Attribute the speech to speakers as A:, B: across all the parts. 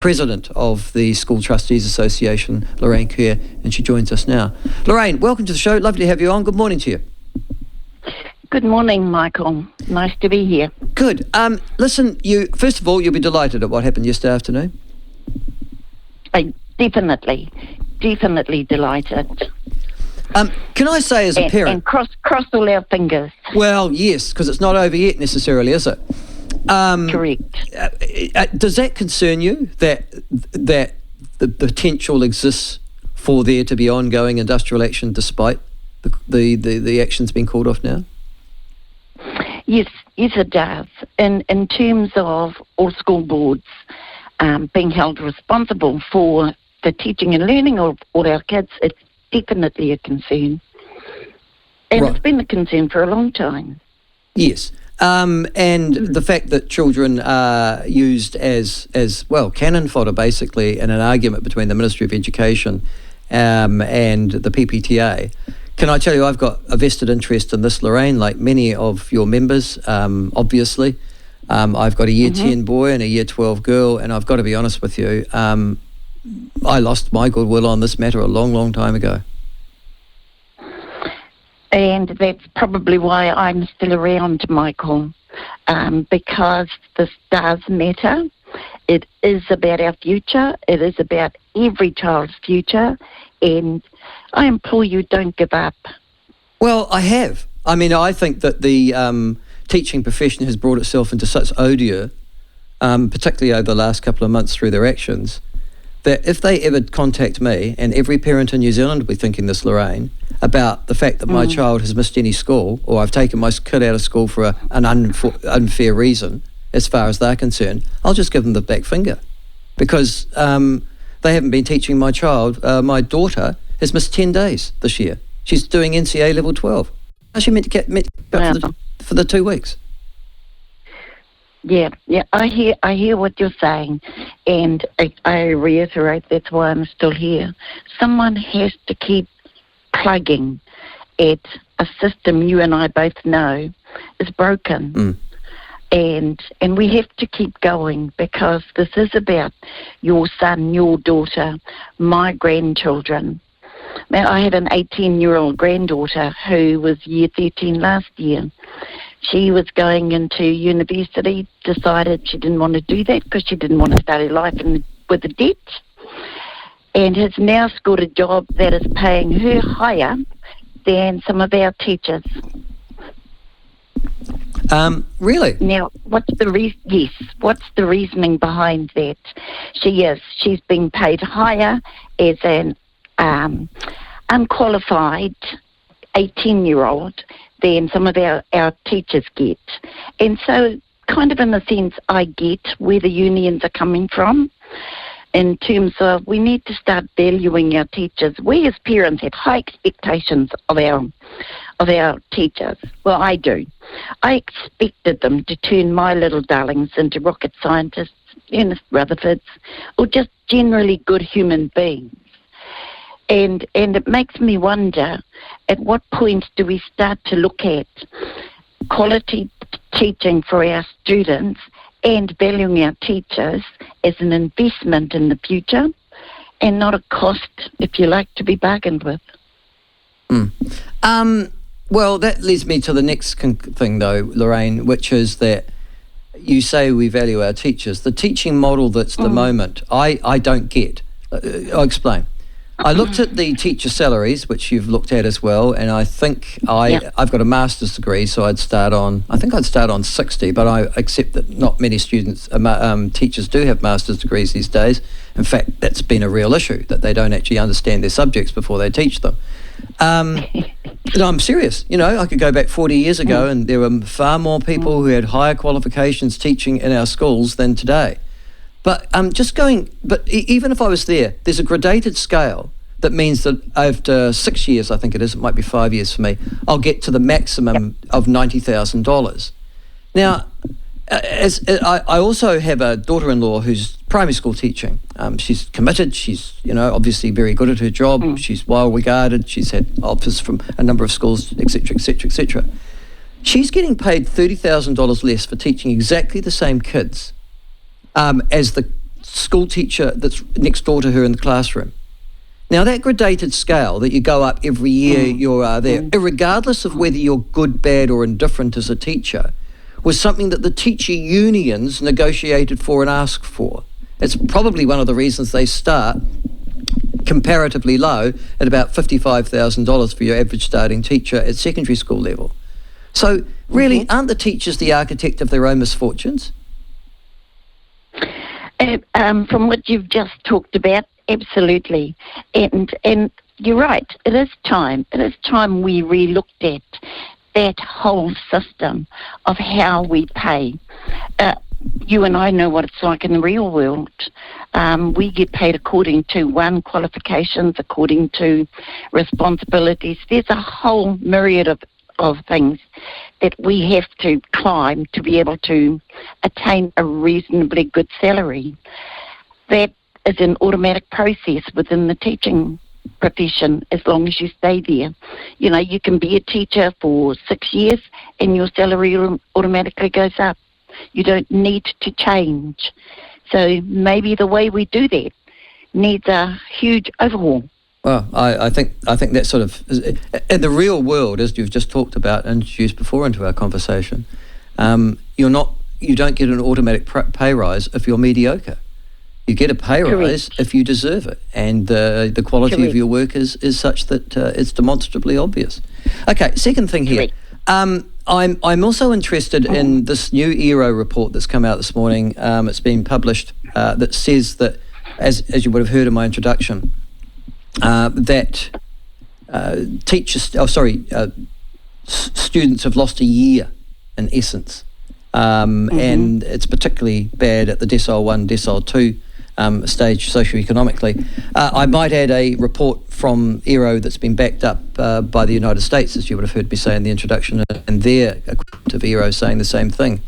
A: President of the School Trustees Association, Lorraine Kerr, and she joins us now. Lorraine, welcome to the show. Lovely to have you on. Good morning to you.
B: Good morning, Michael. Nice to be here.
A: Good. Listen, first of all, you'll be delighted at what happened yesterday afternoon.
B: Definitely delighted.
A: Can I say as a parent...
B: And cross all our fingers.
A: Well, yes, because it's not over yet necessarily, is it?
B: Correct.
A: Does that concern you, that the potential exists for there to be ongoing industrial action despite the actions being called off now?
B: Yes, it does. In terms of all school boards being held responsible for the teaching and learning of all our kids, it's definitely a concern. And It's been a concern for a long time.
A: Yes. And the fact that children are used as well, cannon fodder basically in an argument between the Ministry of Education and the PPTA. Can I tell you, I've got a vested interest in this, Lorraine, like many of your members, obviously. I've got a Year 10 boy and a Year 12 girl, and I've got to be honest with you, I lost my goodwill on this matter a long, long time ago.
B: And that's probably why I'm still around, Michael, because this does matter. It is about our future. It is about every child's future. And I implore you, don't give up.
A: Well, I have. I mean, I think that the teaching profession has brought itself into such odieux, particularly over the last couple of months through their actions, that if they ever contact me, and every parent in New Zealand will be thinking this, Lorraine, about the fact that my child has missed any school, or I've taken my kid out of school for an unfair reason, as far as they're concerned, I'll just give them the back finger. Because they haven't been teaching my child. My daughter has missed 10 days this year. She's doing NCA level 12. How's she meant to get for the 2 weeks?
B: Yeah, I hear what you're saying, and I reiterate that's why I'm still here. Someone has to keep plugging at a system you and I both know is broken, and we have to keep going, because this is about your son, your daughter, my grandchildren. Now, I had an 18-year-old granddaughter who was Year 13 last year. She was going into university, decided she didn't want to do that because she didn't want to start her life with a debt, and has now scored a job that is paying her higher than some of our teachers.
A: Really?
B: Now, what's the reasoning behind that? She's being paid higher as an unqualified 18-year-old than some of our teachers get. And so, kind of in a sense, I get where the unions are coming from in terms of we need to start valuing our teachers. We as parents have high expectations of our teachers. Well, I do. I expected them to turn my little darlings into rocket scientists, Ernest Rutherfords, or just generally good human beings. And it makes me wonder, at what point do we start to look at quality teaching for our students and valuing our teachers as an investment in the future and not a cost, if you like, to be bargained with?
A: Well, that leads me to the next thing, though, Lorraine, which is that you say we value our teachers. The teaching model that's the moment, I don't get. I'll explain. I looked at the teacher salaries, which you've looked at as well, and I think I've got a master's degree, so I'd start on 60, but I accept that not many teachers do have master's degrees these days. In fact, that's been a real issue, that they don't actually understand their subjects before they teach them. And I'm serious. You know, I could go back 40 years ago and there were far more people who had higher qualifications teaching in our schools than today. But even if I was there, there's a gradated scale that means that after 6 years, I think it might be 5 years for me, I'll get to the maximum of $90,000. Now, I also have a daughter-in-law who's primary school teaching. She's committed. She's, obviously very good at her job. She's well regarded. She's had offers from a number of schools, etc., etc., etc. She's getting paid $30,000 less for teaching exactly the same kids as the school teacher that's next door to her in the classroom. Now, that gradated scale that you go up every year you're there, regardless of whether you're good, bad or indifferent as a teacher, was something that the teacher unions negotiated for and asked for. It's probably one of the reasons they start comparatively low at about $55,000 for your average starting teacher at secondary school level. So, really, aren't the teachers the architect of their own misfortunes?
B: From what you've just talked about, absolutely. And you're right, it is time. It is time we re-looked at that whole system of how we pay. You and I know what it's like in the real world. We get paid according to qualifications, according to responsibilities. There's a whole myriad of things that we have to climb to be able to attain a reasonably good salary. That is an automatic process within the teaching profession as long as you stay there. You know, you can be a teacher for 6 years and your salary automatically goes up. You don't need to change. So maybe the way we do that needs a huge overhaul.
A: Well, I think that sort of, in the real world, as you've just talked about and introduced before into our conversation, you don't get an automatic pay rise if you're mediocre. You get a pay rise if you deserve it, and the quality of your work is such that it's demonstrably obvious. Okay, second thing here. I'm also interested in this new ERO report that's come out this morning. It's been published that says that, as you would have heard in my introduction, that students have lost a year in essence, and it's particularly bad at the Decile 1, Decile 2 stage socioeconomically. I might add a report from ERO that's been backed up by the United States, as you would have heard me say in the introduction, and their equivalent of ERO saying the same thing.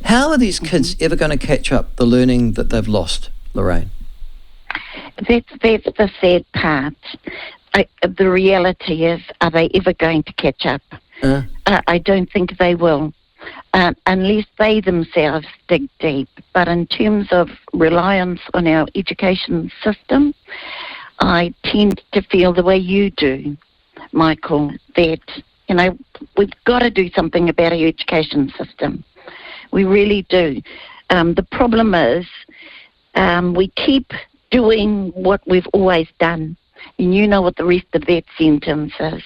A: How are these kids ever going to catch up the learning that they've lost, Lorraine?
B: That's the sad part. The reality is, are they ever going to catch up? I don't think they will. Unless they themselves dig deep. But in terms of reliance on our education system, I tend to feel the way you do, Michael, that, you know, we've got to do something about our education system. We really do. The problem is we keep doing what we've always done. And you know what the rest of that sentence is.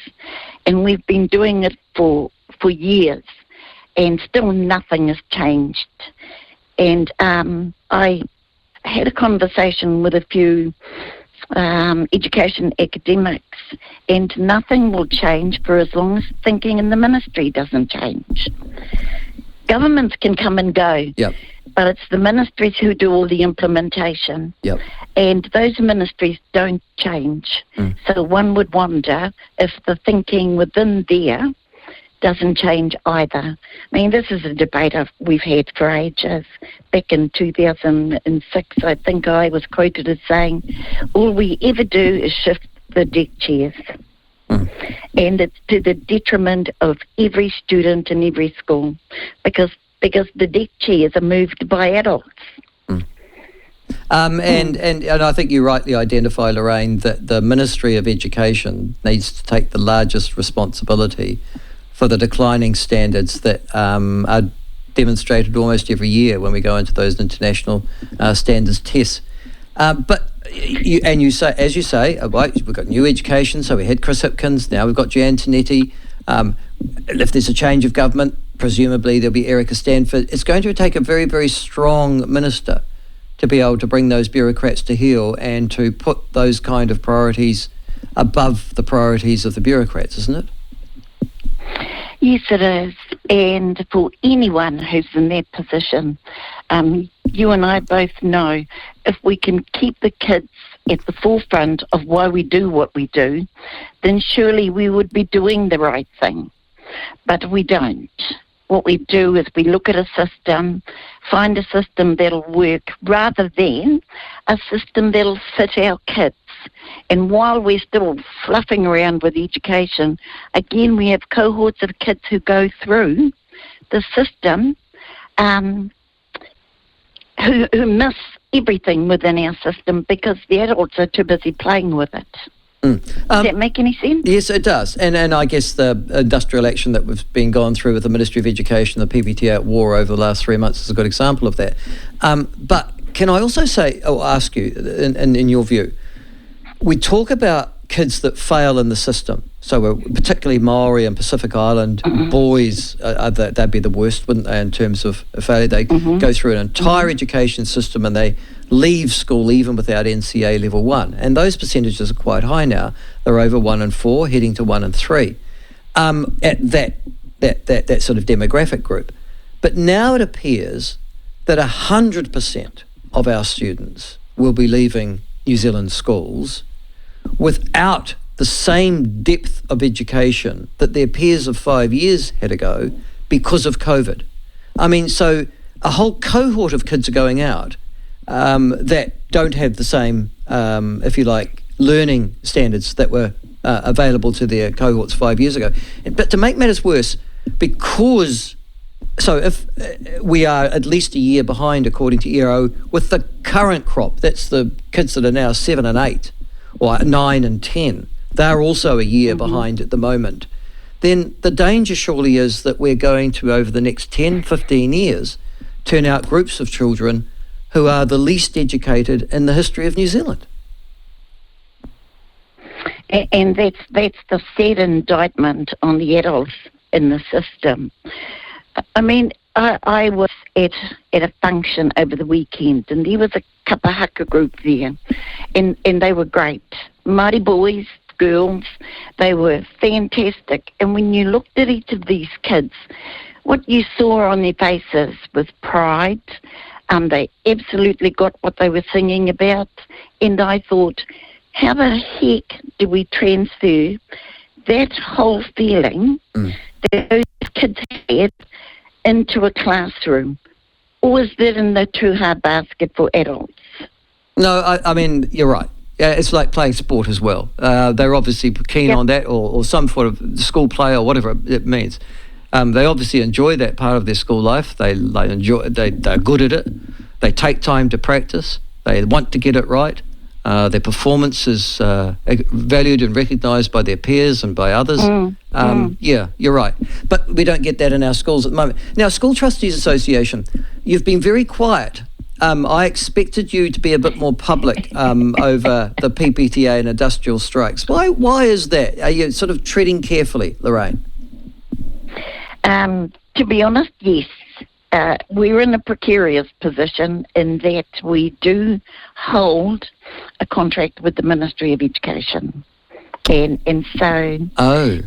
B: And we've been doing it for years. And still nothing has changed. And I had a conversation with a few education academics, and nothing will change for as long as thinking in the ministry doesn't change. Governments can come and go, but it's the ministries who do all the implementation. And those ministries don't change. So one would wonder if the thinking within there doesn't change either. I mean, this is a debate we've had for ages. Back in 2006, I think I was quoted as saying, all we ever do is shift the deck chairs. And it's to the detriment of every student in every school because the deck chairs are moved by adults.
A: And I think you rightly identify, Lorraine, that the Ministry of Education needs to take the largest responsibility for the declining standards that are demonstrated almost every year when we go into those international standards tests. But you say, as you say, we've got new education, so we had Chris Hipkins, now we've got Jan Tinetti. If there's a change of government, presumably there'll be Erica Stanford. It's going to take a very, very strong minister to be able to bring those bureaucrats to heel and to put those kind of priorities above the priorities of the bureaucrats, isn't it?
B: Yes, it is. And for anyone who's in that position, you and I both know if we can keep the kids at the forefront of why we do what we do, then surely we would be doing the right thing. But we don't. What we do is we look at a system, find a system that'll work rather than a system that'll fit our kids. And while we're still fluffing around with education, again, we have cohorts of kids who go through the system who miss everything within our system because the adults are too busy playing with it. Does that make any sense?
A: Yes, it does. And I guess the industrial action that we've been going through with the Ministry of Education, the PPTA at war over the last 3 months is a good example of that. But can I also say, or ask you, in your view, we talk about kids that fail in the system. So particularly Maori and Pacific Island boys, they'd be the worst, wouldn't they, in terms of failure? They go through an entire education system and they leave school even without NCA level 1. And those percentages are quite high now. They're over 1 in 4, heading to 1 in 3 at that sort of demographic group. But now it appears that 100% of our students will be leaving New Zealand schools without the same depth of education that their peers of 5 years had ago because of COVID. I mean, so a whole cohort of kids are going out that don't have the same, if you like, learning standards that were available to their cohorts 5 years ago. But to make matters worse, so if we are at least a year behind, according to ERO, with the current crop, that's the kids that are now 7 and 8, or 9 and 10, they're also a year behind at the moment, then the danger surely is that we're going to, over the next 10, 15 years, turn out groups of children who are the least educated in the history of New Zealand.
B: And that's the sad indictment on the adults in the system. I mean, I was at a function over the weekend, and there was a kapahaka group there, and they were great. Māori boys, girls, they were fantastic. And when you looked at each of these kids, what you saw on their faces was pride. They absolutely got what they were singing about. And I thought, how the heck do we transfer that whole feeling that those kids had into a classroom? Or is that in the too hard basket for adults?
A: No, I mean, you're right. Yeah, it's like playing sport as well. They're obviously keen on that, or some sort of school play or whatever it means. They obviously enjoy that part of their school life. They're good at it. They take time to practice. They want to get it right. Their performance is valued and recognised by their peers and by others. Yeah, you're right. But we don't get that in our schools at the moment. Now, School Trustees Association, you've been very quiet. I expected you to be a bit more public over the PPTA and industrial strikes. Why is that? Are you sort of treading carefully, Lorraine?
B: To be honest, yes. We're in a precarious position in that we do hold a contract with the Ministry of Education. And so,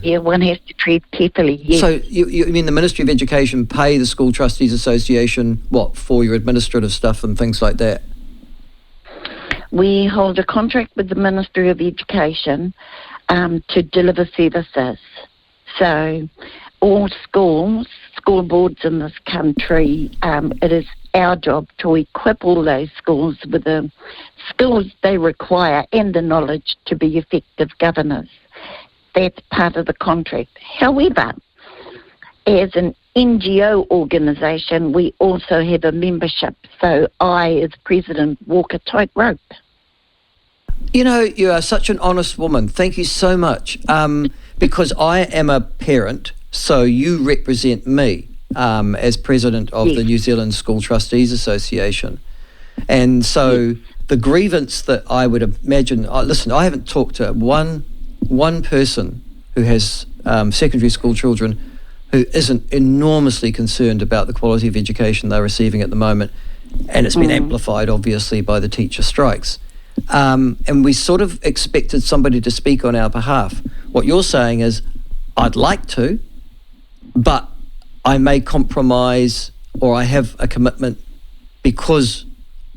B: yeah, one has to tread carefully, yes.
A: So you mean the Ministry of Education pay the School Trustees Association, for your administrative stuff and things like that?
B: We hold a contract with the Ministry of Education to deliver services. So all school boards in this country, it is our job to equip all those schools with the skills they require and the knowledge to be effective governors. That's part of the contract. However, as an NGO organisation, we also have a membership. So I, as president, walk a tightrope.
A: You know, you are such an honest woman. Thank you so much. Because I am a parent, so you represent me as president of the New Zealand School Trustees Association. And so the grievance that I would imagine, listen, I haven't talked to one person who has secondary school children who isn't enormously concerned about the quality of education they're receiving at the moment. And it's been amplified, obviously, by the teacher strikes. And we sort of expected somebody to speak on our behalf. What you're saying is, I'd like to, but I may compromise, or I have a commitment because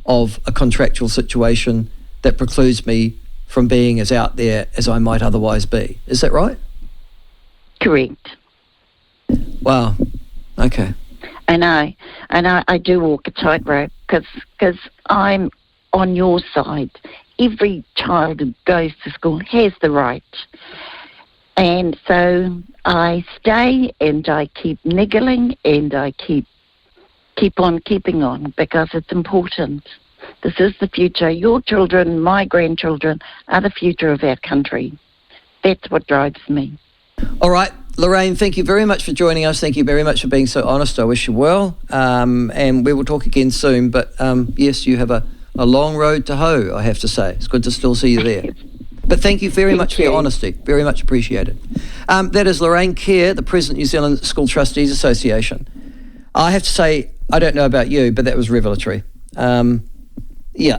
A: of a contractual situation that precludes me from being as out there as I might otherwise be. Is that right?
B: Correct.
A: Wow. Okay.
B: And I do walk a tightrope because I'm on your side. Every child who goes to school has the right. And so I stay and I keep niggling and I keep on keeping on because it's important. This is the future. Your children, my grandchildren, are the future of our country. That's what drives me.
A: All right, Lorraine, thank you very much for joining us. Thank you very much for being so honest. I wish you well. And we will talk again soon. But yes, you have a long road to hoe, I have to say. It's good to still see you there. But thank you very much for your honesty. Very much appreciated. That is Lorraine Kerr, the President New Zealand School Trustees Association. I have to say, I don't know about you, but that was revelatory. Yeah.